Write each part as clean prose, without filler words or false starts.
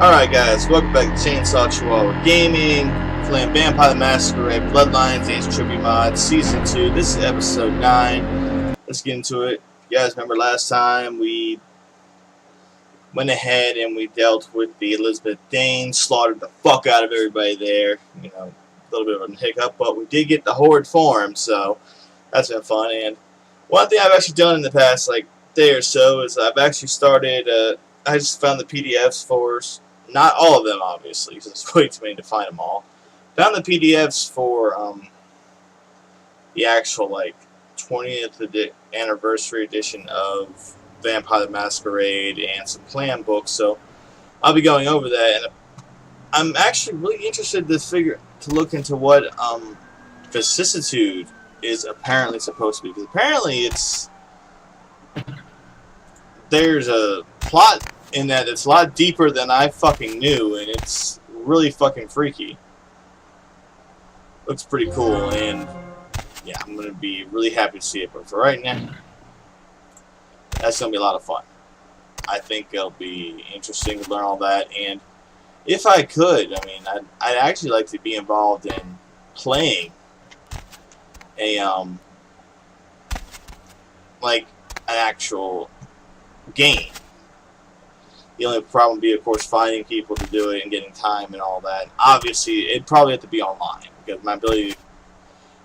Alright guys, welcome back to Chainsaw Chihuahua Gaming, playing Vampire the Masquerade Bloodlines Age Tribute Mod Season 2. This is episode 9. Let's get into it. You guys remember last time we went ahead and we dealt with the Elizabeth Dane, slaughtered the fuck out of everybody there. You know, a little bit of a hiccup, but we did get the Horde form, so that's been fun. And one thing I've actually done in the past day or so is I've actually started, I just found the PDFs for, not all of them obviously, because it's way too many to find them all. Found the PDFs for the actual 20th anniversary edition of Vampire the Masquerade and some plan books, so I'll be going over that. And I'm actually really interested to look into what vicissitude is apparently supposed to be, because apparently there's a plot in that it's a lot deeper than I fucking knew, and it's really fucking freaky. Looks pretty cool, and yeah, I'm gonna be really happy to see it. But for right now, that's gonna be a lot of fun. I think it'll be interesting to learn all that, and if I could, I mean, I'd actually like to be involved in playing a an actual game. The only problem would be, of course, finding people to do it and getting time and all that. Obviously, it'd probably have to be online, because my ability to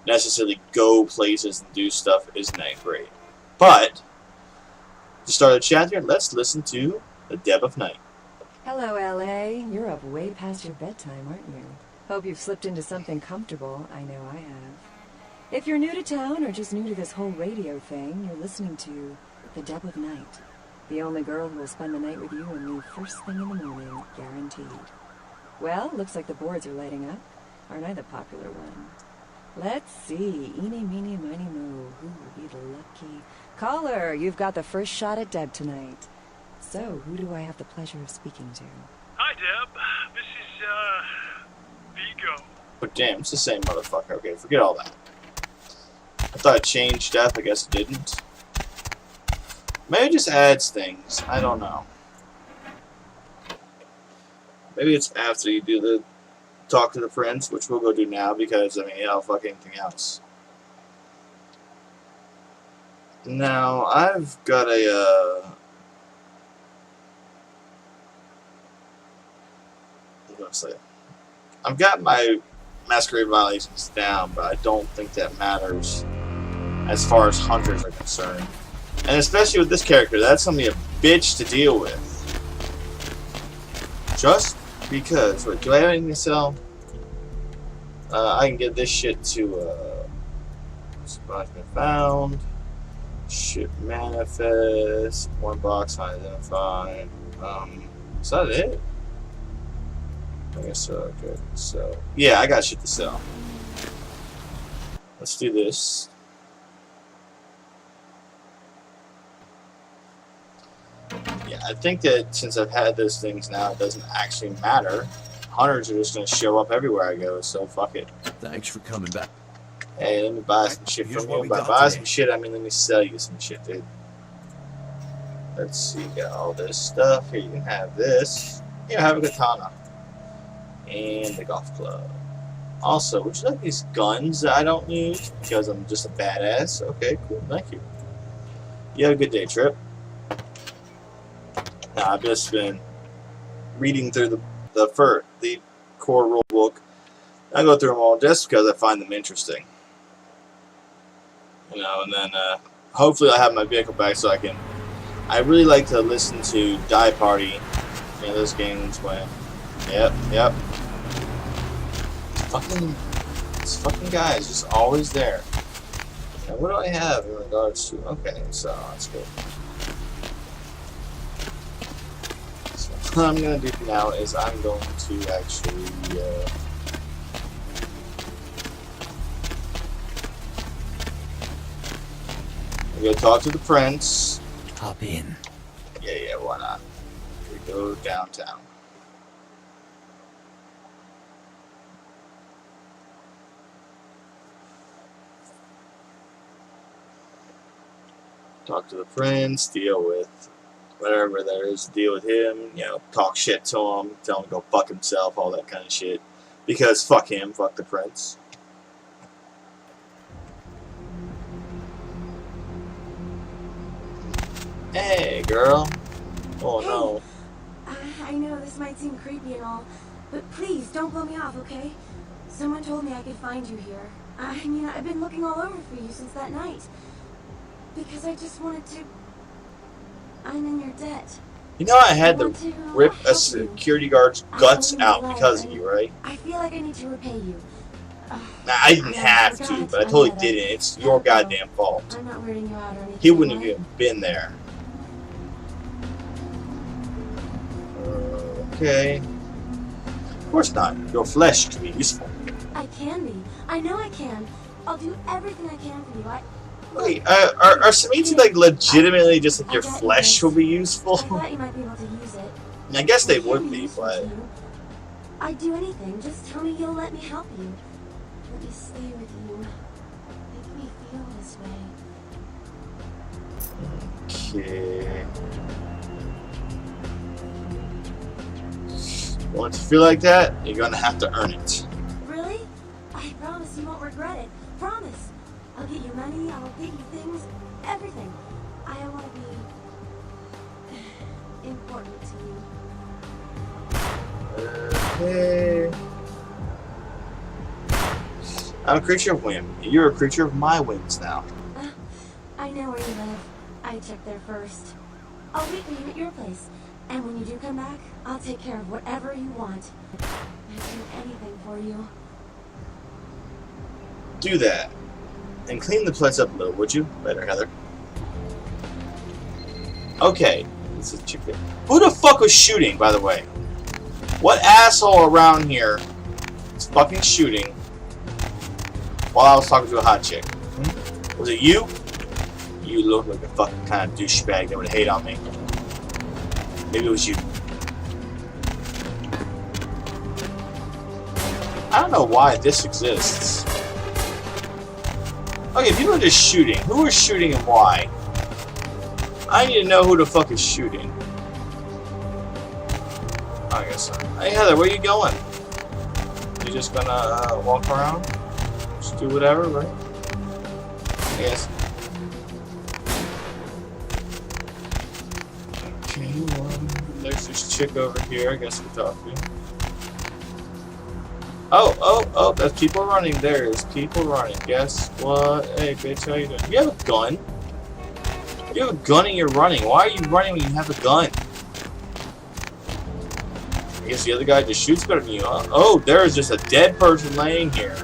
necessarily go places and do stuff isn't that great. But, to start the chat here, let's listen to The Dead of Night. Hello, LA. You're up way past your bedtime, aren't you? Hope you've slipped into something comfortable. I know I have. If you're new to town or just new to this whole radio thing, you're listening to The Dead of Night. The only girl who will spend the night with you and leave first thing in the morning, guaranteed. Well, looks like the boards are lighting up. Aren't I the popular one? Let's see. Eeny, meeny, miny, mo. Who will be the lucky caller? You've got the first shot at Deb tonight. So, who do I have the pleasure of speaking to? Hi, Deb. This is, Vigo. But damn, it's the same motherfucker. Okay, forget all that. I thought it changed stuff. I guess it didn't. Maybe it just adds things. I don't know. Maybe it's after you do the talk to the friends, which we'll go do now, because, I mean, I'll fuck anything else. Now, I've got I've got my Masquerade violations down, but I don't think that matters as far as hunters are concerned. And especially with this character, that's going to be a bitch to deal with. Just because. Wait, do I have anything to sell? I can get this shit to, supplies been found. Ship manifest. One box unidentified. Is that it? I guess so. Okay. So, yeah, I got shit to sell. Let's do this. Yeah, I think that since I've had those things now, it doesn't actually matter. Hunters are just going to show up everywhere I go, so fuck it. Thanks for coming back. Hey, let me buy some shit from you. By buy some shit, I mean let me sell you some shit, dude. Let's see, got all this stuff. Here, you can have this. Here, have a katana. And the golf club. Also, would you like these guns that I don't use? Because I'm just a badass. Okay, cool, thank you. You have a good day, Trip. Now, I've just been reading through the core rule book. I go through them all just because I find them interesting. You know, and then hopefully I'll have my vehicle back so I can. I really like to listen to Die Party. You know, those games when. Yep. This fucking guy is just always there. Now, what do I have in regards to? Okay, so that's good. What I'm going to do now is I'm going to actually I'm going to talk to the prince. Hop in. Yeah, why not? We go downtown. Talk to the prince, deal with whatever there is to deal with him, you know, talk shit to him, tell him to go fuck himself, all that kind of shit. Because fuck him, fuck the prince. Hey, girl. Oh, Hey. no. I know this might seem creepy and all, but please don't blow me off, okay? Someone told me I could find you here. I mean, I've been looking all over for you since that night. Because I just wanted to... I'm in your debt. You know I had to want to rip a help you. security guard's guts I out love because of and you, right? I feel like I need to repay you. Nah, I didn't Yeah, have forgot. to, but I totally get it. didn't. It's your goddamn fault. I'm not weirding you out or anything. He wouldn't have right? even been there. Okay. Of course not. Your flesh can be useful. I can be. I know I can. I'll do everything I can for you. Wait, are Samiti like legitimately just like your I got flesh this. will be I useful? thought you might be able to use it. I guess they I can would be, useful but to you. I'd do anything. Just tell me you'll let me help you. Let me stay with you. Make me feel this way. okay. Want to feel like that? You're gonna have to earn it. Really? I promise you won't regret it. Promise. I'll get you money. I'll get you things. Everything. I want to be important to you. Okay. I'm a creature of whim. You're a creature of my whims now. I know where you live. I checked there first. I'll wait for you at your place. And when you do come back, I'll take care of whatever you want. I'd do anything for you. Do that. And clean the place up a little, would you? Better, Heather. Okay. This is chicken. Who the fuck was shooting, by the way? What asshole around here is fucking shooting while I was talking to a hot chick? Was it you? You look like a fucking kind of douchebag that would hate on me. Maybe it was you. I don't know why this exists. Okay, people are just shooting. Who is shooting and why? I need to know who the fuck is shooting. I guess so. Hey Heather, where you going? You just gonna walk around? Just do whatever, right? I guess. Okay, well, there's this chick over here. I guess we'll talk to. Oh, there's people running. There's people running. Guess what? Hey, bitch, how you doing? You have a gun? You have a gun and you're running. Why are you running when you have a gun? I guess the other guy just shoots better than you, huh? Oh, there is just a dead person laying here.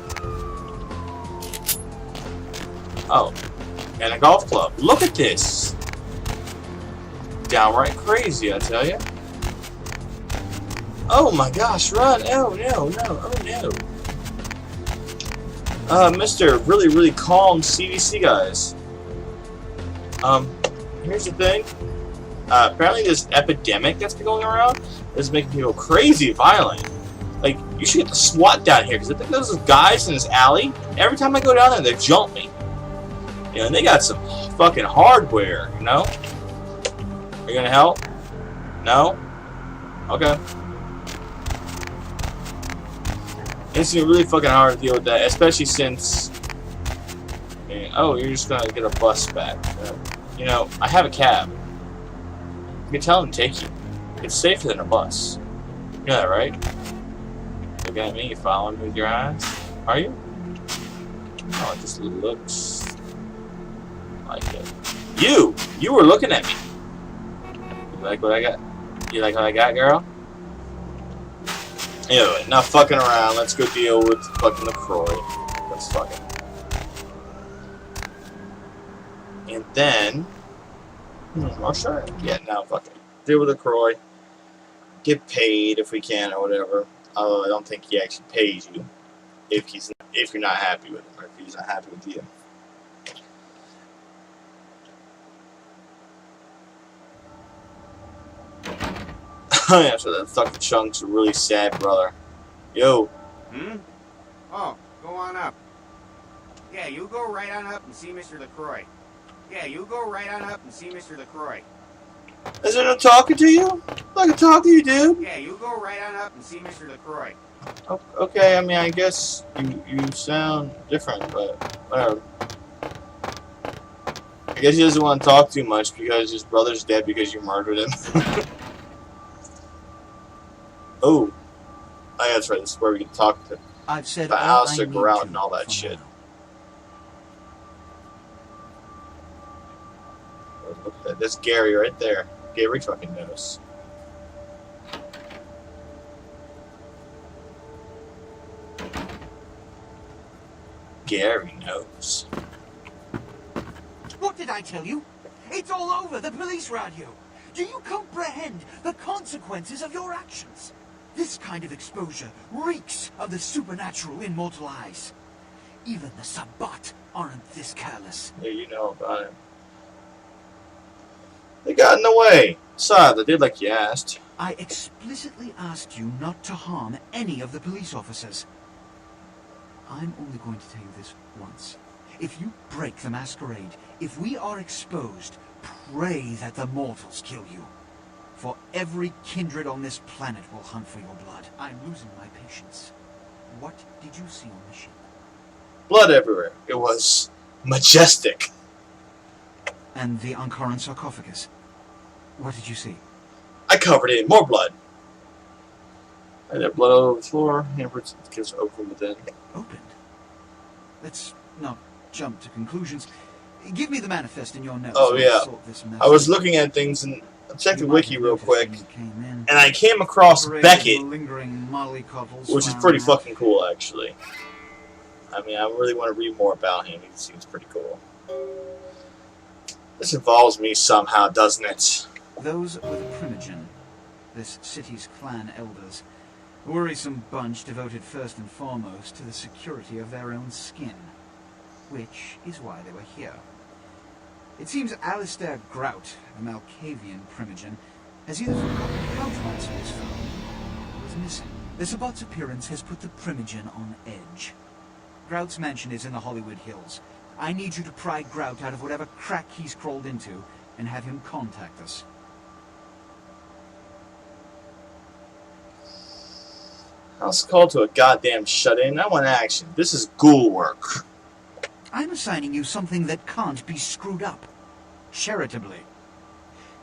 Oh, and a golf club. Look at this. Downright crazy, I tell you. Oh my gosh, run! Oh no, oh no. Mr. Really, really calm CDC guys. Here's the thing. Apparently this epidemic that's been going around is making people crazy violent. Like, you should get the SWAT down here, because I think those guys in this alley, every time I go down there, they jump me. You know, and they got some fucking hardware, you know? Are you gonna help? No? Okay. It's really fucking hard to deal with that, especially since... oh, you're just gonna get a bus back. You know, I have a cab. You can tell them to take you. It's safer than a bus. You know that, right? Looking at me, you following me with your eyes? Are you? Oh, it just looks like it. You were looking at me. You like what I got? You like what I got, girl? Anyway, not fucking around. Let's go deal with fucking LaCroix. Let's fucking. And then, oh sure, yeah, now fucking deal with LaCroix. Get paid if we can or whatever. Although I don't think he actually pays you if you're not happy with him or if he's not happy with you. Yeah, so that fucking Chunk's a really sad brother. Yo. Oh, go on up. Yeah, you go right on up and see Mr. LaCroix. Yeah, you go right on up and see Mr. LaCroix. Is it talking to you? I can talk to you, dude. Yeah, you go right on up and see Mr. LaCroix. Okay, I mean, I guess you sound different, but whatever. I guess he doesn't want to talk too much because his brother's dead because you murdered him. Oh, that's right. This is where we can talk to I've said the all house I to need go out to and all that for shit. now. Look at that. That's Gary right there. Gary fucking knows. Gary knows. What did I tell you? It's all over the police radio. Do you comprehend the consequences of your actions? This kind of exposure reeks of the supernatural in mortal eyes. Even the Sabbat aren't this careless. Yeah, you know about him. They got in the way. Besides, I did like you asked. I explicitly asked you not to harm any of the police officers. I'm only going to tell you this once. If you break the masquerade, if we are exposed, pray that the mortals kill you. For every kindred on this planet will hunt for your blood. I'm losing my patience. What did you see on the ship? Blood everywhere. It was majestic. And the Ankaran sarcophagus? What did you see? I covered it in more blood. I had blood all over the floor. Hamburgers gives open within. Opened? Let's not jump to conclusions. Give me the manifest in your notes. Oh, I'll yeah. sort this mess I was out. looking at things and I checked the You might wiki have real noticed quick, when you came in. and I came across Parade of Beckett, malingering mollycoddles which is swam pretty around. fucking cool, actually. I mean, I really want to read more about him. He seems pretty cool. This involves me somehow, doesn't it? Those were the Primogen, this city's clan elders. A worrisome bunch devoted first and foremost to the security of their own skin. Which is why they were here. It seems Alistair Grout, the Malkavian Primogen, has either forgotten how to answer his phone or is missing. The Sabbat's appearance has put the Primogen on edge. Grout's mansion is in the Hollywood Hills. I need you to pry Grout out of whatever crack he's crawled into and have him contact us. I was called to a goddamn shut-in. I want action. This is ghoul work. I'm assigning you something that can't be screwed up. Charitably.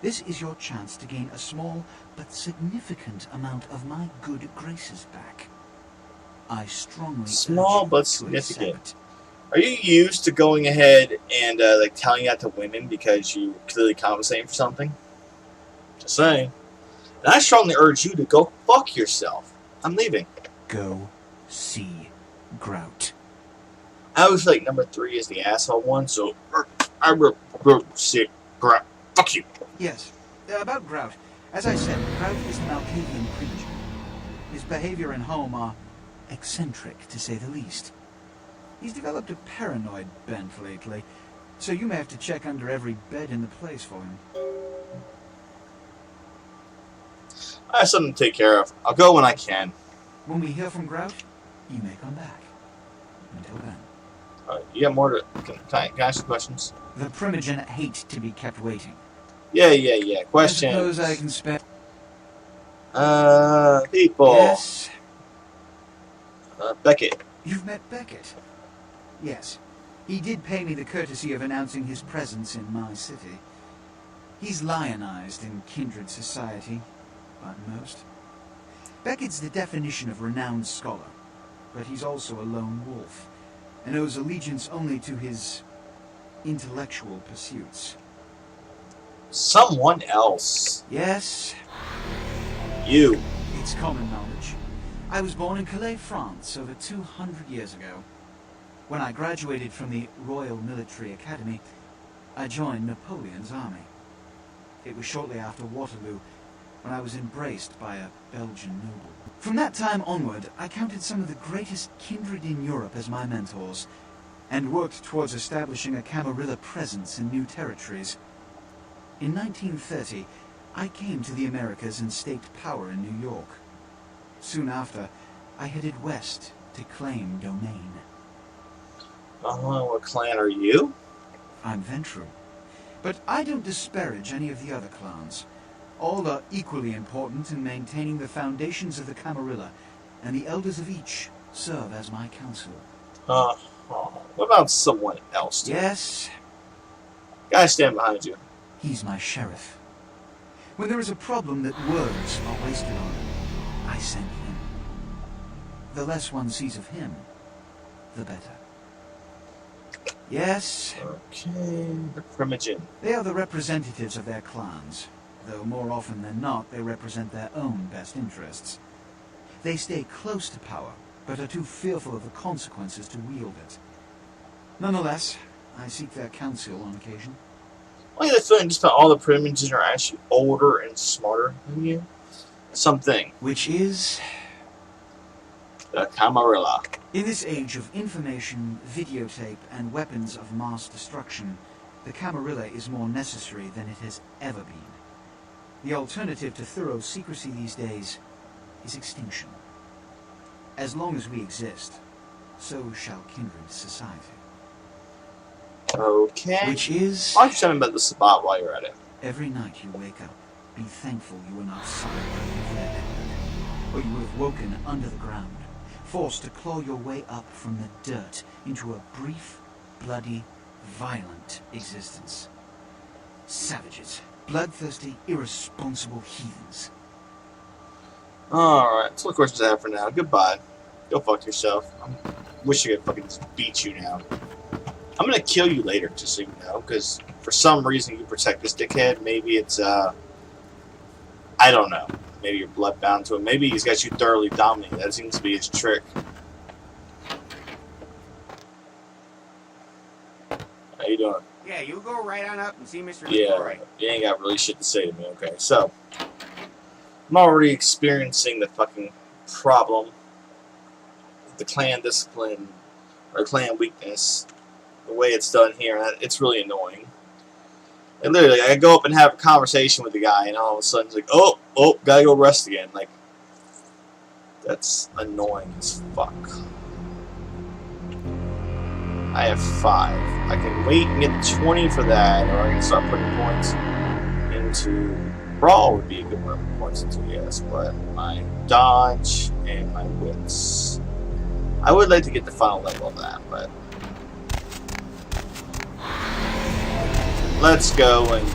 This is your chance to gain a small but significant amount of my good graces back. I strongly Small urge you but to significant. accept. Are you used to going ahead and like telling that to women because you clearly compensating for something? Just saying. And I strongly urge you to go fuck yourself. I'm leaving. Go see Grout. I always feel like number 3 is the asshole one, so I will sit. Fuck you. Yes, about Grout. As I said, Grout is the Malkavian Primogen. His behavior and home are eccentric, to say the least. He's developed a paranoid bent lately, so you may have to check under every bed in the place for him. I have something to take care of. I'll go when I can. When we hear from Grout, you may come back. Until then. You got more to... Can I ask you questions? The Primogen hate to be kept waiting. Yeah. Questions. I suppose I can spare... People. Yes? Beckett. You've met Beckett? Yes. He did pay me the courtesy of announcing his presence in my city. He's lionized in kindred society, by most. Beckett's the definition of renowned scholar, but he's also a lone wolf, and owes allegiance only to his intellectual pursuits. Someone else. Yes, You. it's common knowledge. I was born in Calais, France, over 200 years ago. When I graduated from the Royal Military Academy, I joined Napoleon's army. It was shortly after Waterloo, when I was embraced by a Belgian noble. From that time onward, I counted some of the greatest kindred in Europe as my mentors, and worked towards establishing a Camarilla presence in new territories. In 1930, I came to the Americas and staked power in New York. Soon after, I headed west to claim domain. What clan are you? I'm Ventru. But I don't disparage any of the other clans. All are equally important in maintaining the foundations of the Camarilla, and the elders of each serve as my counsel. What about someone else? Yes, Guy stand behind you. he's my sheriff. When there is a problem that words are wasted on, I send him. The less one sees of him, the better. Yes, Okay, the Primogen. they are the representatives of their clans, though more often than not they represent their own best interests. They stay close to power, but are too fearful of the consequences to wield it. Nonetheless, I seek their counsel on occasion. I get the feeling just about all the Primogens are actually older and smarter than you. Something. Which is, The Camarilla. in this age of information, videotape, and weapons of mass destruction, the Camarilla is more necessary than it has ever been. The alternative to thorough secrecy these days is extinction. As long as we exist, so shall kindred society. Okay. Which is, Why don't you tell me about the Sabbat while you're at it? every night you wake up, be thankful you were not silent there, or you would have woken under the ground, forced to claw your way up from the dirt into a brief, bloody, violent existence. Savages. Bloodthirsty, irresponsible heathens. Alright, that's all the questions I have for now. Goodbye. Go fuck yourself. I wish I could fucking just beat you now. I'm gonna kill you later, just so you know, because for some reason you protect this dickhead. Maybe it's, I don't know. Maybe you're bloodbound to him. Maybe he's got you thoroughly dominated. That seems to be his trick. How you doing? Yeah, you go right on up and see Mr. Yeah, LeCroy. you ain't got really shit to say to me. Okay, so I'm already experiencing the fucking problem with the clan discipline or clan weakness. The way it's done here, it's really annoying. And literally, I go up and have a conversation with the guy, and all of a sudden, it's like, oh, gotta go rest again. Like, that's annoying as fuck. I have 5. I can wait and get 20 for that, or I can start putting points into Brawl would be a good one to put points into, yes, but my dodge and my wits. I would like to get the final level of that, but let's go and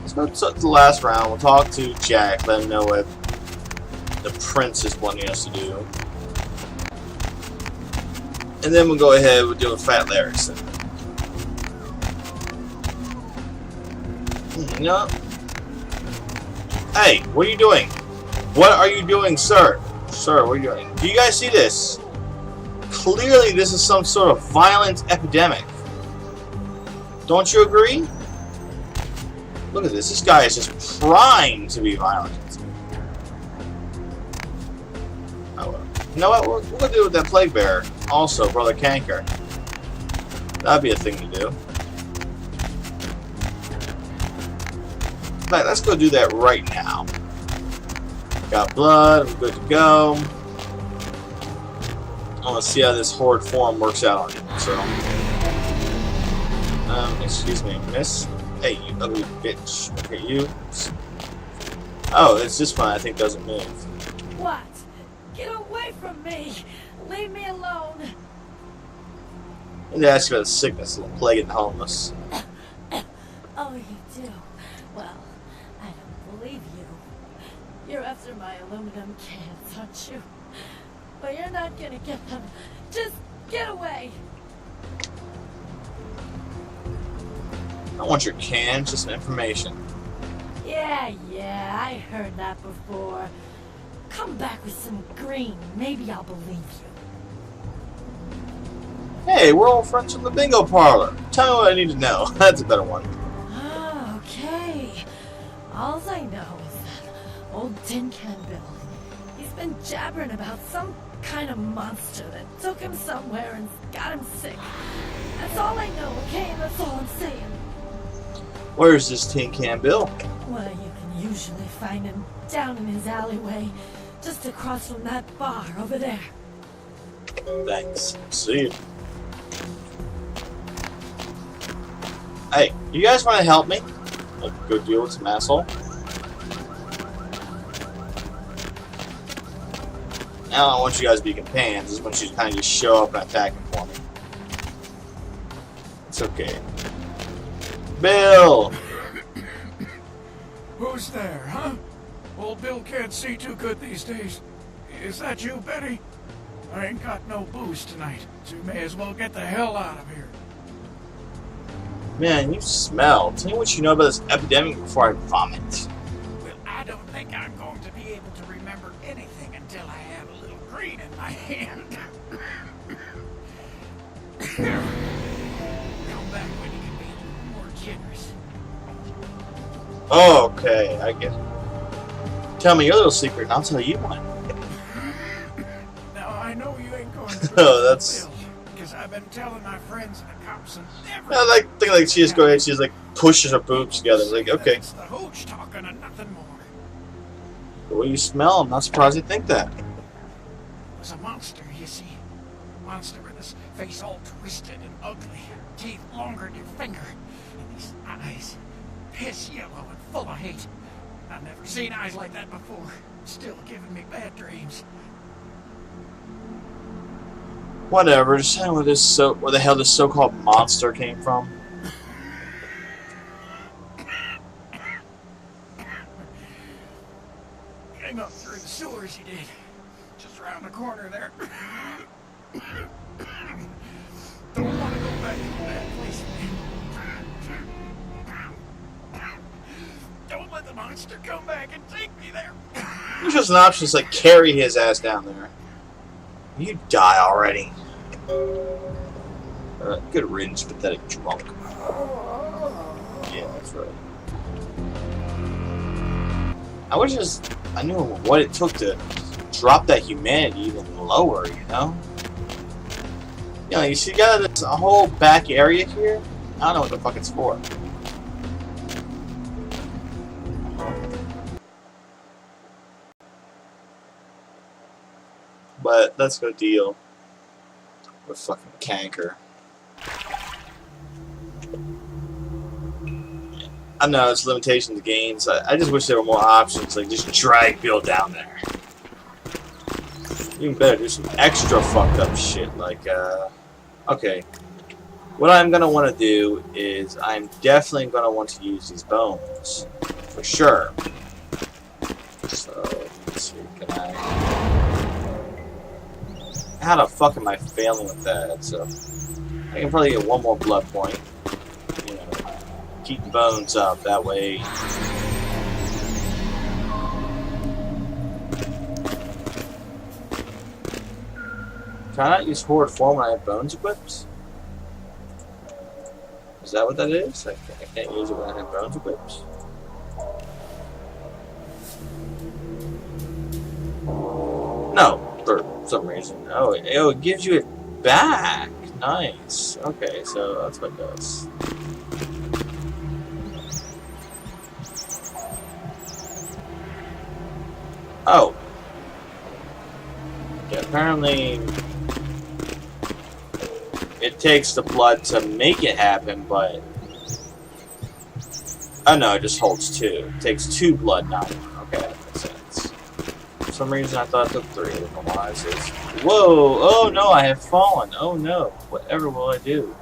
let's go to the last round. We'll talk to Jack, let him know what the prince is wanting us to do. And then we'll go ahead and do a Fat Larry's. You know? Hey, what are you doing? What are you doing, sir? Sir, what are you doing? Do you guys see this? Clearly this is some sort of violent epidemic. Don't you agree? Look at this. This guy is just primed to be violent. Oh well. You know what? We're going to do with that plague bearer. Also, Brother Kanker. That'd be a thing to do. In fact, let's go do that right now. Got blood. I'm good to go. I want to see how this horde form works out on him. So, excuse me, miss. Hey, you ugly bitch. Okay, you. Oh, it's this one I think doesn't move. What? Get away from me! Leave me alone! I need to ask you about the sickness, the plague, the homeless. Oh, you do? Well, I don't believe you. You're after my aluminum cans, aren't you? But you're not gonna get them. Just get away! I don't want your cans, just some information. Yeah, I heard that before. Come back with some green. Maybe I'll believe you. Hey, we're all friends from the bingo parlor. Tell me what I need to know. That's a better one. Ah, okay. All I know is that old Tin Can Bill, he's been jabbering about some kind of monster that took him somewhere and got him sick. That's all I know, okay? That's all I'm saying. Where's this Tin Can Bill? Well, you can usually find him down in his alleyway, just across from that bar over there. Thanks. See you. Hey, you guys want to help me? Like, go deal with some asshole? Now I don't want you guys to be companions. I just want you to kind of just show up and attack him for me. It's okay. Bill! Who's there, huh? Old Bill can't see too good these days. Is that you, Betty? I ain't got no booze tonight, so you may as well get the hell out of here. Man, you smell. Tell me what you know about this epidemic before I vomit. Well, I don't think I'm going to be able to remember anything until I have a little green in my hand. Come back when you can be more generous. Okay, I get it. Tell me your little secret and I'll tell you one. Now, I know you ain't going to Oh, that's... Bill, because I've been telling my friends and the cops and everything. I like think like she just go ahead, she's like pushes her boobs together. Like, okay. It's the hooch talking and nothing more. The way you smell, I'm not surprised you think that. It was a monster, you see. A monster with his face all twisted and ugly, teeth longer than your finger, and these eyes piss yellow and full of hate. I've never seen eyes like that before. Still giving me bad dreams. Whatever, just tell me where the hell this so-called monster came from. Came up through the sewers, he did. Just around the corner there. Don't want to go back to that place. Don't let the monster come back and take me there. There's just an option, just like carry his ass down there. You die already. Good riddance, pathetic drunk. Yeah, that's right. I knew what it took to drop that humanity even lower, you know? You know, you see, you got this whole back area here. I don't know what the fuck it's for. But let's go deal with fucking Kanker. I know it's limitations of games. I just wish there were more options, like just drag Bill down there. Even better, do some extra fucked up shit, like, okay. What I'm gonna want to do is, I'm definitely gonna want to use these bones. For sure. So, let's see, can I... How the fuck am I failing with that? So, I can probably get one more blood point. You know, keep the bones up, that way... Can I not use forward form when I have bones equipped? Is that what that is? I can't use it when I have bones equipped? No, for some reason. Oh, it gives you it back. Nice. Okay, so that's what it does. Oh. Yeah, apparently it takes the blood to make it happen, but... Oh no, it just holds 2. It takes 2 blood, not 1. Okay, that makes sense. For some reason I thought it took 3. I don't know why it says... Whoa! Oh no, I have fallen! Oh no! Whatever will I do?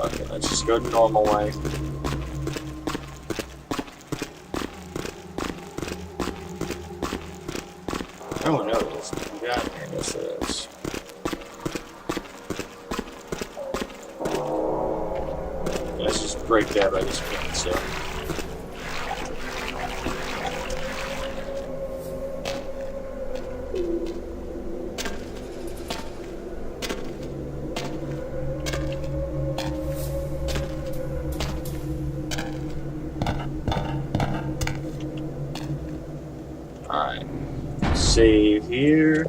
Okay, let's just go the normal way. Everyone knows. We got here. Yes, it is. Let's just break that by this point, so. Alright. Save here.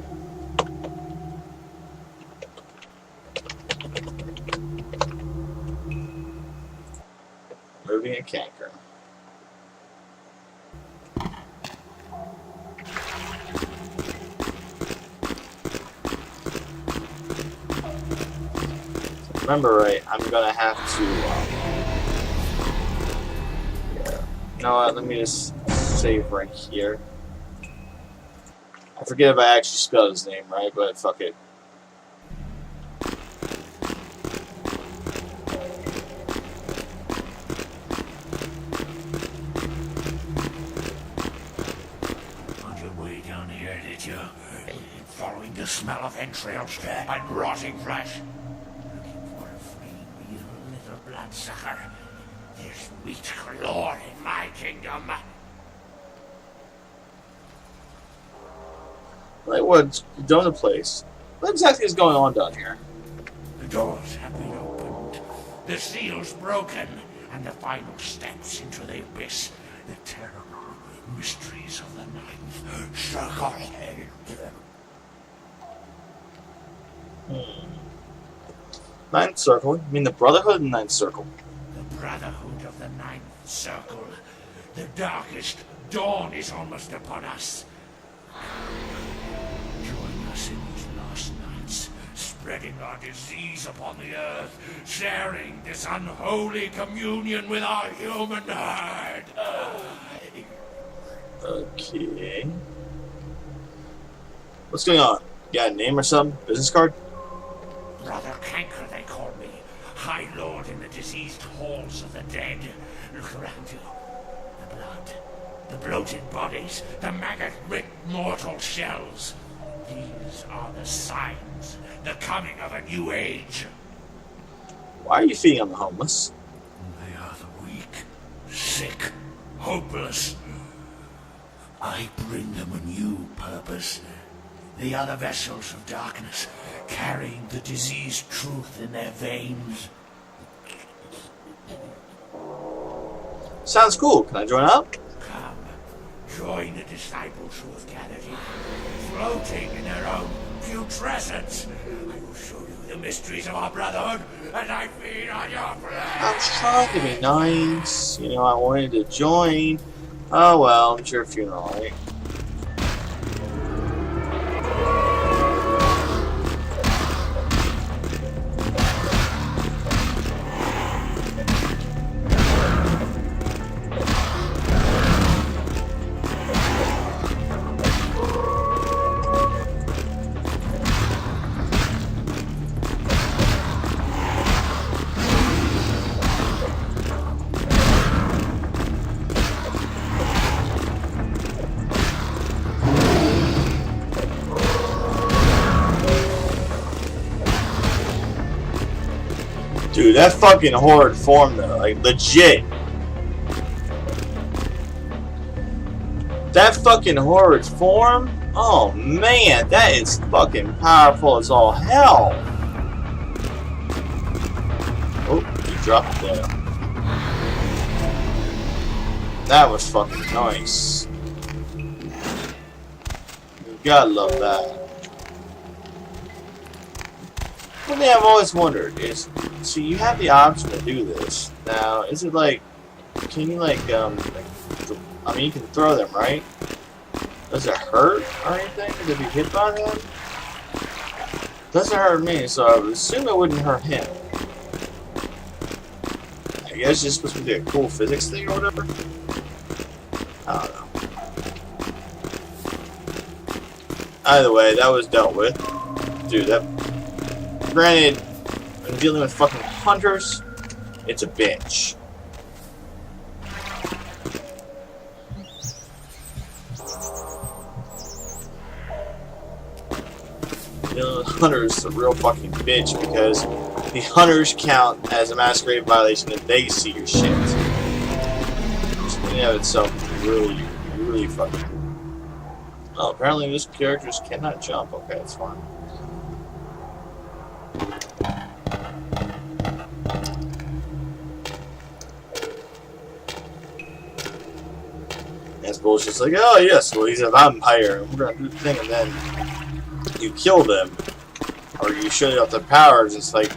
Moving a Kanker. Remember right, I'm gonna have to yeah. You know what, let me just save right here. I forget if I actually spelled his name right, but fuck it. On your way down here, did you? Following the smell of entrails and rotting flesh? Looking for a free meal, little bloodsucker? There's meat galore in my kingdom. Like what? Donut place. What exactly is going on down here? The doors have been opened, the seals broken, and the final steps into the abyss. The terrible mysteries of the ninth circle. Ninth Circle? You mean the Brotherhood of the Ninth Circle? The Brotherhood of the Ninth Circle. The darkest dawn is almost upon us. Join us in these last nights, spreading our disease upon the earth, sharing this unholy communion with our human herd. Okay. What's going on? You got a name or something? Business card? Brother Kanker, they call me. High Lord in the diseased halls of the dead. Look around you. The blood. The bloated bodies. The maggot-ripped mortal shells. These are the signs. The coming of a new age. Why are you feeding on the homeless? They are the weak, sick, hopeless. I bring them a new purpose. They are the vessels of darkness, carrying the diseased truth in their veins. Sounds cool. Can I join up? Come, join the disciples who have gathered here, floating in their own putrescence. I will show you the mysteries of our brotherhood as I feed on your flesh. I was trying to be nice. You know, I wanted to join. Oh well, it's your funeral, right? Dude, that fucking horrid form though, like legit. That fucking horrid form? Oh man, that is fucking powerful as all hell. Oh, you dropped it there. That was fucking nice. You gotta love that. One thing I've always wondered is, so you have the option to do this. Now, is it like, can you like, I mean, you can throw them, right? Does it hurt or anything to be hit by them? Doesn't hurt me, so I would assume it wouldn't hurt him. I guess it's supposed to be a cool physics thing or whatever. I don't know. Either way, that was dealt with. Dude, that... Granted, when dealing with fucking hunters, it's a bitch. Dealing with hunters is a real fucking bitch because the hunters count as a masquerade violation if they see your shit. Which in and of itself really, really fucking... Oh, apparently this characters cannot jump. Okay, that's fine. bullshit. It's like, oh yes, well he's a vampire, and we're gonna do the thing, and then you kill them, or you shut off their powers. It's like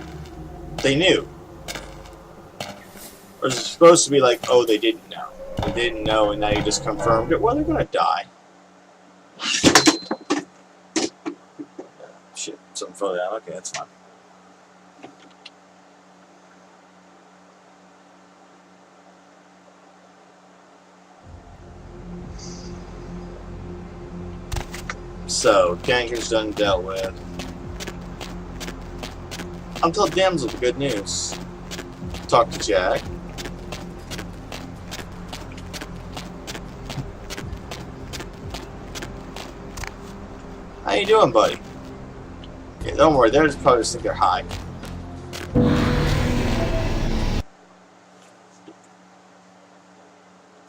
they knew. Or it's supposed to be like, oh, they didn't know. They didn't know, and now you just confirmed it. Well, they're gonna die. Shit, something fell down. Okay, that's fine. So, Kanker's done dealt with. I'll tell Damsel the good news. Talk to Jack. How you doing, buddy? Yeah, don't worry, they're just probably just think they're high.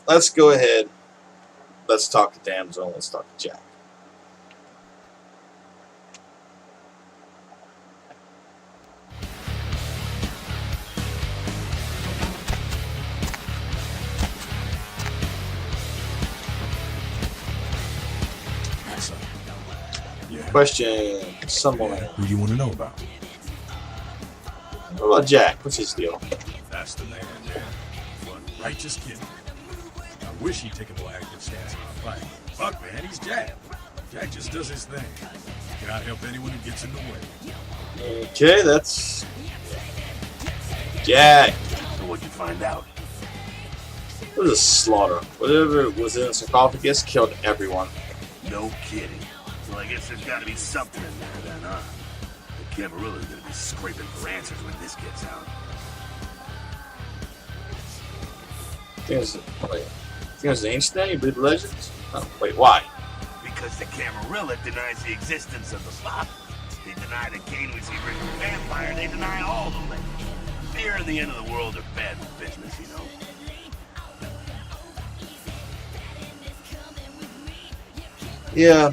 Let's go ahead. Let's talk to Damsel. Let's talk to Jack. Question someone. Who do you want to know about? What about Jack? What's his deal? That's the man, man. One righteous kid. I wish he'd taken a more active stance in our fight. Fuck, man, he's Jack. Jack just does his thing. Cannot help anyone who gets in the way. Okay, that's Jack. So what'd you find out? It was a slaughter. Whatever was in the sarcophagus killed everyone. No kidding. Well, I guess there's got to be something in there then, huh? The Camarilla gonna be scraping for answers when this gets out. Things the ancient thing? You believe the legends? Oh, wait, why? Because the Camarilla denies the existence of the plot. They deny the Kane was the original vampire. They deny all the legends. Fear and the end of the world are bad business, you know. Yeah,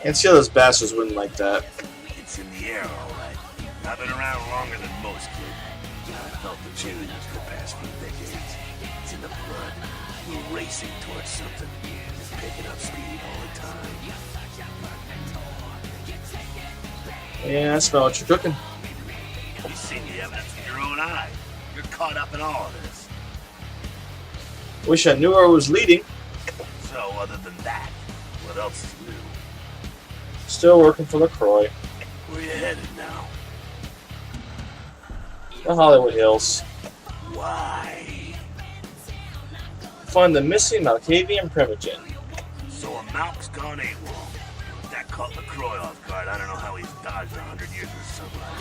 and see how those bastards wouldn't like that. It's in the air, all right. I've been around longer than most, kid. I've felt the changes the past few decades. It's in the blood. We're racing towards something. It's picking up speed all the time. Yeah, I smell what you're cooking. You've seen the evidence with your own eye. You're caught up in all of this. Wish I knew where I was leading. So, other than that, what else is new? Still working for LaCroix. Where you headed now? The Hollywood Hills. Why? Find the missing Malkavian Primogen. So a Malk's gone AWOL. That caught LaCroix off guard. I don't know how he's dodged 100 years of sunlight.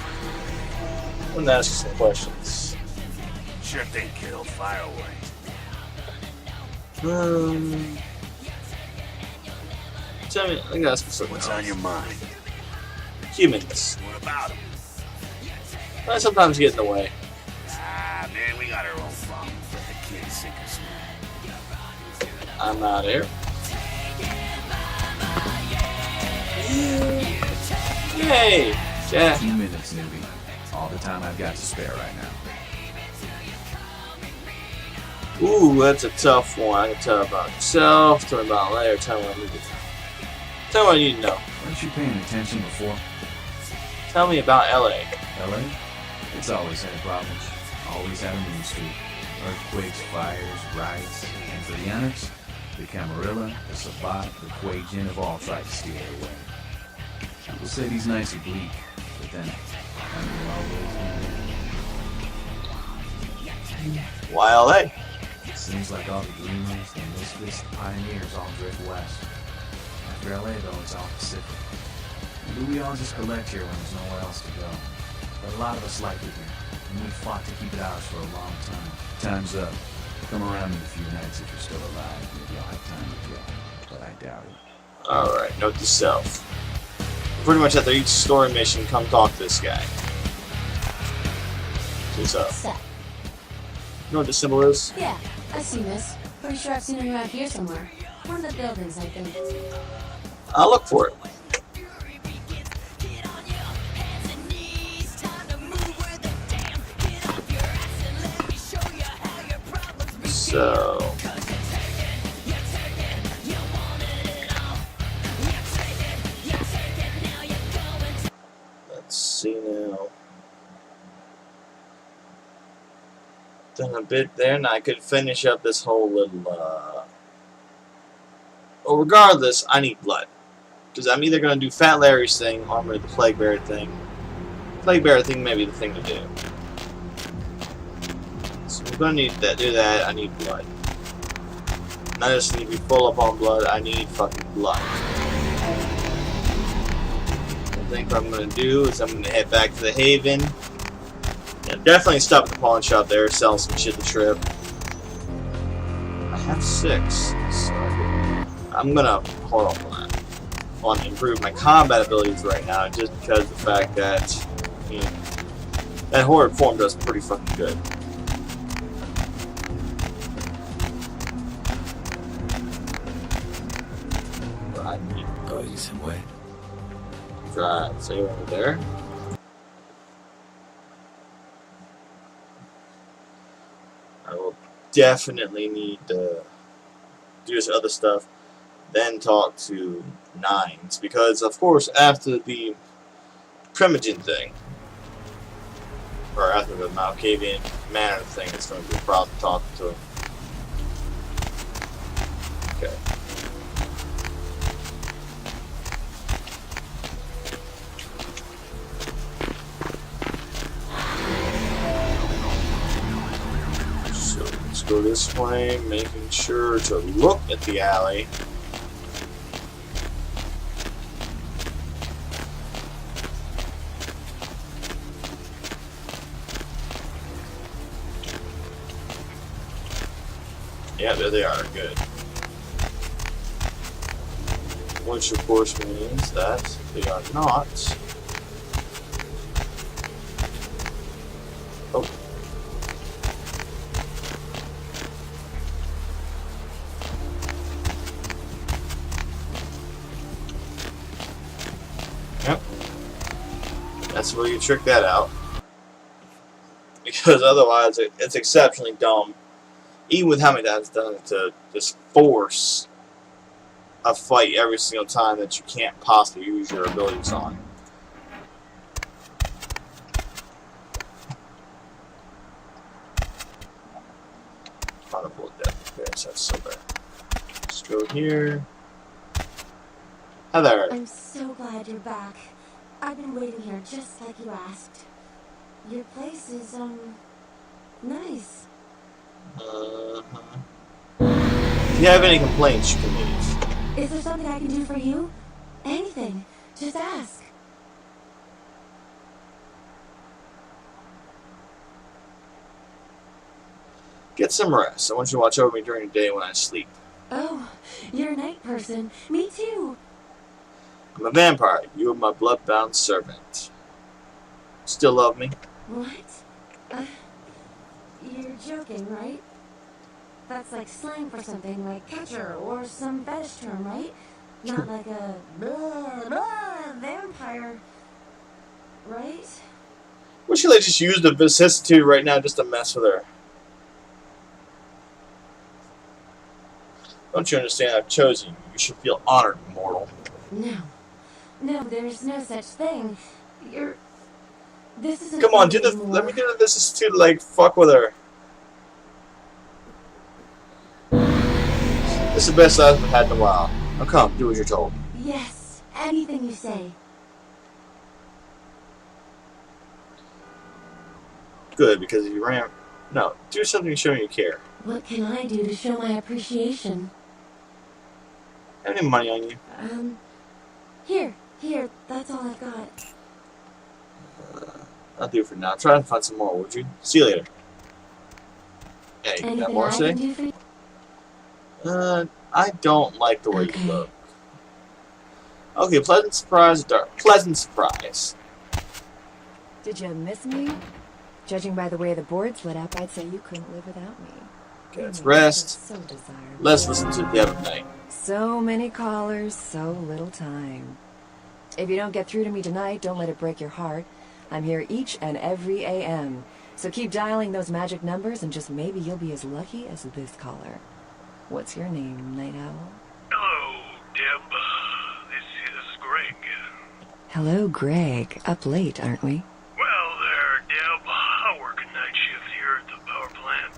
I'm gonna ask you some questions. Sure thing, kiddo. Fire away. Tell me, I gotta ask you something. What's on your mind? Humans. What about them? I sometimes get in the way. Ah, man, we got our own problems. Let the kids sink or swim. I'm out here. Yay! Jack. 2 minutes, newbie. All the time I've got to spare right now. Ooh, that's a tough one. I can tell about yourself, tell me about later, tell me what I need to know. Tell me what I need to know. Weren't you paying attention before? Tell me about LA. LA? It's always had problems. Always had a mean streak. Earthquakes, fires, riots. And for the Anarchs, the Camarilla, the Sabbat, the Quajan have all tried to steal her away. People say these nights are bleak, but then, under all those Why LA? it seems like all the dreamers, the misfits, the pioneers all drift west. After LA, though, it's all Pacific. Maybe we all just collect here when there's nowhere else to go. But a lot of us like it here, and we fought to keep it ours for a long time. Time's up. Come around in a few nights if you're still alive. Maybe I'll have time to kill, but I doubt it. Alright, note to self. Pretty much after each story mission, come talk to this guy. What's up? Set. You know what this symbol is? Yeah, I've seen this. Pretty sure I've seen it around here somewhere. One of the buildings, I think. I'll look for it. So... Done a bit there, and I could finish up this whole little, Well, regardless, I need blood. Because I'm either going to do Fat Larry's thing, or I'm going to do the Plague Bear thing. Plague Bear thing may be the thing to do. So we're going to need to do that. I need blood. And I just need to be full up on blood. I need fucking blood. I think what I'm going to do is I'm going to head back to the Haven. Yeah, definitely stop at the pawn shop there, sell some shit to Trip. I have 6, so I'm gonna hold on that. I want to improve my combat abilities right now, just because of the fact that, I mean, that Horrid form does pretty fucking good. But I need Oh, you some way. right, so you're over there. I will definitely need to do this other stuff, then talk to Nines, because of course after the Primogen thing, or after the Malkavian Manor thing, it's going to be a problem talking to him. Okay. Go this way, making sure to look at the alley. Yeah, there they are. Good. Which, of course, means that they are not. Oh. Yep. That's where you trick that out. Because otherwise, it's exceptionally dumb. Even with how many times done it, to just force a fight every single time that you can't possibly use your abilities on. Audible death. Okay, so that's so bad. Let's go here. Hi there. I'm so glad you're back. I've been waiting here just like you asked. Your place is, nice. If you have any complaints, you can leave. Is there something I can do for you? Anything. Just ask. Get some rest. I want you to watch over me during the day when I sleep. Oh, you're a night person. Me too. I'm a vampire. You are my blood-bound servant. Still love me? What? You're joking, right? That's like slang for something like catcher or some fetish term, right? Not like a blah, blah, vampire, right? Wish you just use the vicissitude right now just to mess with her. Don't you understand? I've chosen you. You should feel honored, mortal. No. No, there's no such thing. This isn't. Come on, let me do the vicissitude to, like, fuck with her. This is the best I've had in a while. Now come, do as you're told. Yes, anything you say. Good, because if you ran... No, do something showing you care. What can I do to show my appreciation? Have any money on you? Here, that's all I've got. I'll do it for now. Try and find some more, would you? See you later. Yeah, you got Anything more I to say? can do for you? I don't like the way you look. Okay, pleasant surprise, dark. Pleasant surprise. Did you miss me? Judging by the way the board's lit up, I'd say you couldn't live without me. Okay, let's rest. So desirable. Let's listen to the other night. So many callers, so little time. If you don't get through to me tonight, don't let it break your heart. I'm here each and every AM. So keep dialing those magic numbers and just maybe you'll be as lucky as this caller. What's your name, Night Owl? Hello, Deb. This is Greg. Hello, Greg. Up late, aren't we? Well there, Deb. I work a night shift here at the power plant.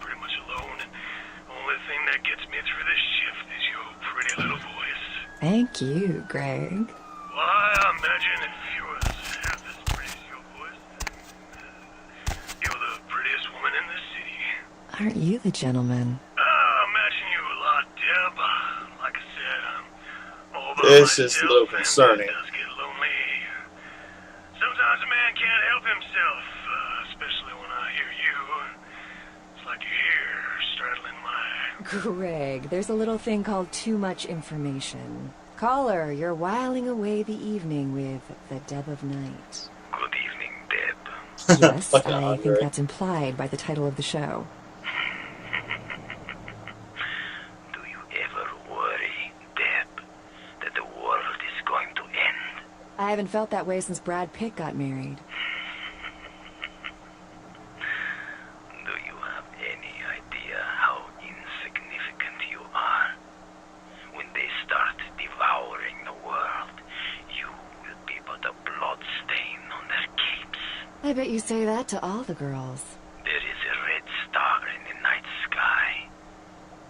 Thank you, Greg. Why, I imagine if you was half as pretty as your voice, you're the prettiest woman in the city. Aren't you the gentleman? I imagine you a lot, Deb. Like I said, I'm all by This is a myself, little and concerning. it does get lonely. Sometimes a man can't help himself, especially when I hear you. It's like you're here, straddling my... Greg, there's a little thing called too much information. Caller, you're whiling away the evening with the Deb of Night. Good evening, Deb. Yes, Fucking I Andre. think that's implied by the title of the show. Do you ever worry, Deb, that the world is going to end? I haven't felt that way since Brad Pitt got married. Do you have any idea how insignificant you are? When they start devouring the world, you will be but a blood stain on their capes. I bet you say that to all the girls. There is a red star in the night sky.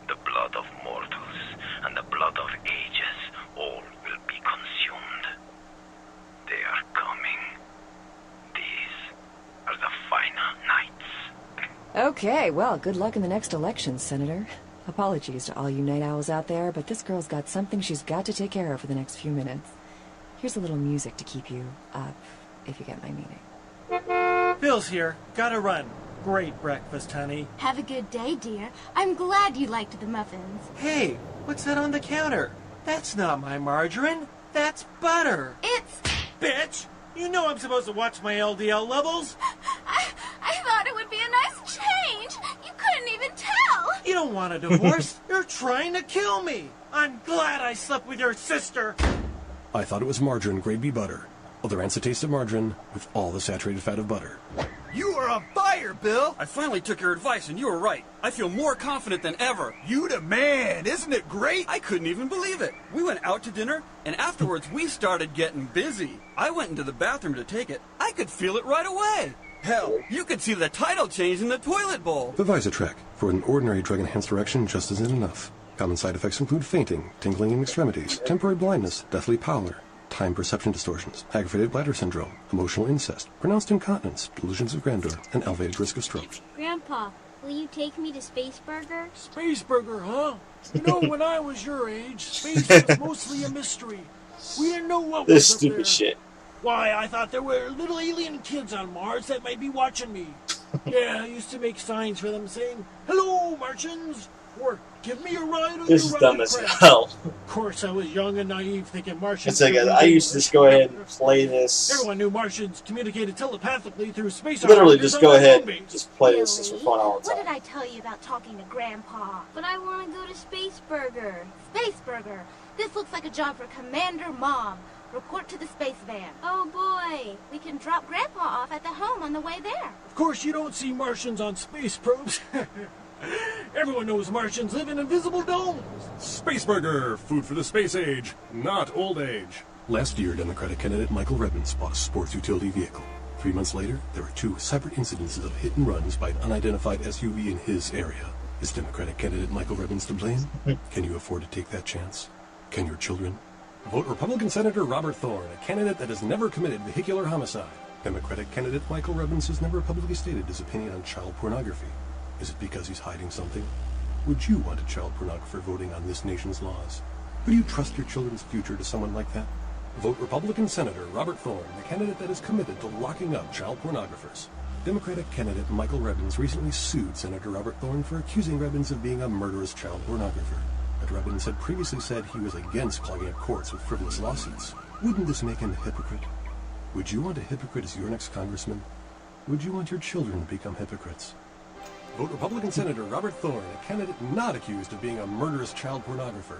The blood of mortals and the blood of ages, all will be consumed. They are coming. These are the final nights. Okay, well, good luck in the next election, Senator. Apologies to all you night owls out there, but this girl's got something she's got to take care of for the next few minutes. Here's a little music to keep you up, if you get my meaning. Bill's here. Gotta run. Great breakfast, honey. Have a good day, dear. I'm glad you liked the muffins. Hey, what's that on the counter? That's not my margarine. That's butter. It's... Bitch! You know I'm supposed to watch my LDL levels. I thought it would be a nice change. You couldn't even tell. You don't want a divorce. You're trying to kill me. I'm glad I slept with your sister. I thought it was margarine grade B butter. Other acetate of margarine with all the saturated fat of butter. You are a buyer, Bill! I finally took your advice and you were right. I feel more confident than ever. You the man! Isn't it great? I couldn't even believe it. We went out to dinner and afterwards we started getting busy. I went into the bathroom to take it. I could feel it right away. Hell, you could see the title change in the toilet bowl. The Visatrek. For an ordinary drug-enhanced erection just isn't enough. Common side effects include fainting, tingling in extremities, temporary blindness, deathly pallor, time perception distortions, aggravated bladder syndrome, emotional incest, pronounced incontinence, delusions of grandeur, and elevated risk of stroke. Grandpa, will you take me to Spaceburger? Spaceburger, huh? You know, when I was your age, space was mostly a mystery. We didn't know what This was up stupid there. shit. Why, I thought there were little alien kids on Mars that might be watching me. Yeah, I used to make signs for them saying, "Hello, Martians," or "Give me a ride on This your is dumb rocket as craft." hell. Of course, I was young and naive, thinking Martians... It's like I used to just go ahead and play this. Everyone knew Martians communicated telepathically through space... Literally, operators just on go their ahead moon and base. just play this just for fun all the What time. did I tell you about talking to Grandpa? But I want to go to Spaceburger. Spaceburger. This looks like a job for Commander Mom. Report to the space van. Oh boy, we can drop Grandpa off at the home on the way there. Of course, you don't see Martians on space probes. Everyone knows Martians live in invisible domes. Spaceburger, food for the space age, not old age. Last year, Democratic candidate Michael Rebbins bought a sports utility vehicle. 3 months later, there were 2 separate incidences of hit and runs by an unidentified SUV in his area. Is Democratic candidate Michael Rebbins to blame? Can you afford to take that chance? Can your children? Vote Republican Senator Robert Thorne, a candidate that has never committed vehicular homicide. Democratic candidate Michael Rebbins has never publicly stated his opinion on child pornography. Is it because he's hiding something? Would you want a child pornographer voting on this nation's laws? Would you trust your children's future to someone like that? Vote Republican Senator Robert Thorne, the candidate that is committed to locking up child pornographers. Democratic candidate Michael Rebbins recently sued Senator Robert Thorne for accusing Rebbins of being a murderous child pornographer. But Rebbins had previously said he was against clogging up courts with frivolous lawsuits. Wouldn't this make him a hypocrite? Would you want a hypocrite as your next congressman? Would you want your children to become hypocrites? Vote Republican Senator Robert Thorne, a candidate not accused of being a murderous child pornographer.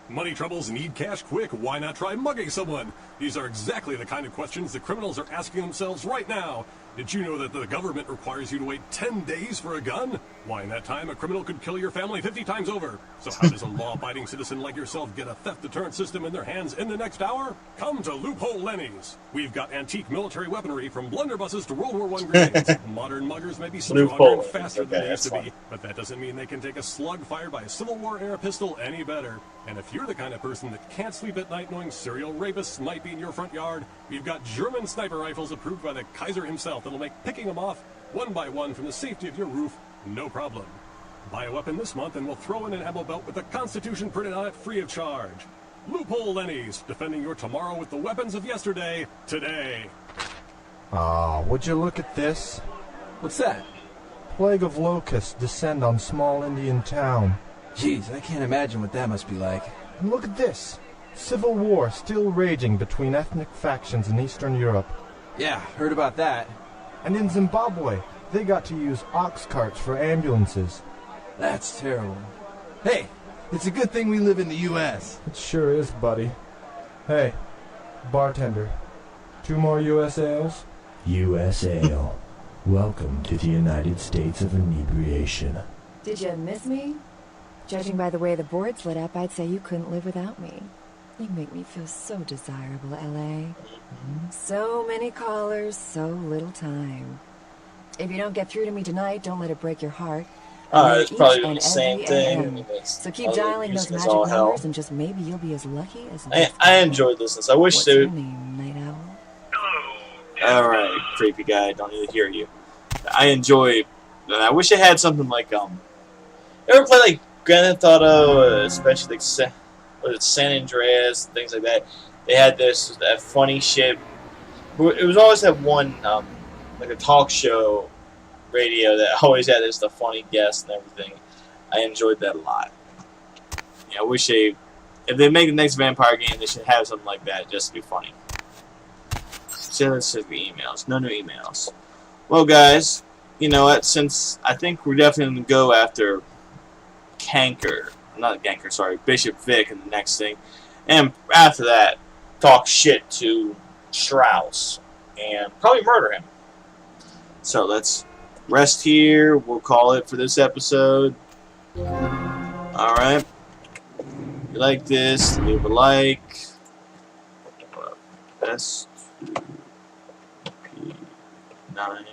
Money troubles, need cash quick, why not try mugging someone? These are exactly the kind of questions the criminals are asking themselves right now. Did you know that the government requires you to wait 10 days for a gun? Why, in that time, a criminal could kill your family 50 times over. So how does a law-abiding citizen like yourself get a theft deterrent system in their hands in the next hour? Come to Loophole Lenny's. We've got antique military weaponry from blunderbusses to World War I grenades. Modern muggers may be stronger and faster than they used to be, but that doesn't mean they can take a slug fired by a Civil War-era pistol any better. And if you're the kind of person that can't sleep at night knowing serial rapists might be in your front yard, we've got German sniper rifles approved by the Kaiser himself that'll make picking them off one by one from the safety of your roof no problem. Buy a weapon this month and we'll throw in an ammo belt with the Constitution printed on it free of charge. Loophole Lenny's, defending your tomorrow with the weapons of yesterday, today. Ah, would you look at this? What's that? Plague of locusts descend on small Indian town. Jeez, I can't imagine what that must be like. And look at this. Civil war still raging between ethnic factions in Eastern Europe. Yeah, heard about that. And in Zimbabwe, they got to use ox carts for ambulances. That's terrible. Hey, it's a good thing we live in the U.S. It sure is, buddy. Hey, bartender, 2 more U.S. ales? U.S. ale. Welcome to the United States of Inebriation. Did you miss me? Judging by the way the board's lit up, I'd say you couldn't live without me. You make me feel so desirable, L.A. So many callers, so little time. If you don't get through to me tonight, don't let it break your heart. It's probably doing the same thing. So keep dialing those magic numbers, and just maybe you'll be as lucky as... I enjoyed this. I wish What's they... your name, Night Owl? Alright, creepy guy, don't need to hear you. I enjoy... I wish it had something like, ever play, like, Grand Theft Auto, especially, like, San Andreas, things like that? They had that funny shit. It was always that one, like a talk show radio that always had the funny guests and everything. I enjoyed that a lot. Yeah, I wish if they make the next vampire game, they should have something like that just to be funny. So let's check the emails. No new emails. Well, guys, you know what? Since I think we're definitely going to go after Kanker. Not Kanker, sorry. Bishop Vic in the next thing. And after that, talk shit to Strauss. And probably murder him. So let's rest here. We'll call it for this episode. Alright. If you like this, leave a like. Best 9.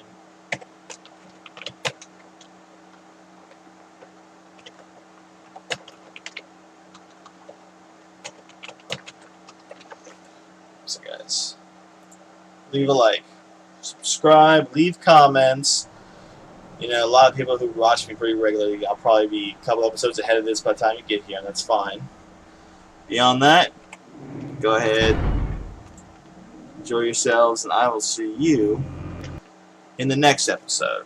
So guys, leave a like, subscribe, leave comments. You know, a lot of people who watch me pretty regularly, I'll probably be a couple episodes ahead of this by the time you get here, and that's fine. Beyond that, go ahead, enjoy yourselves, and I will see you in the next episode.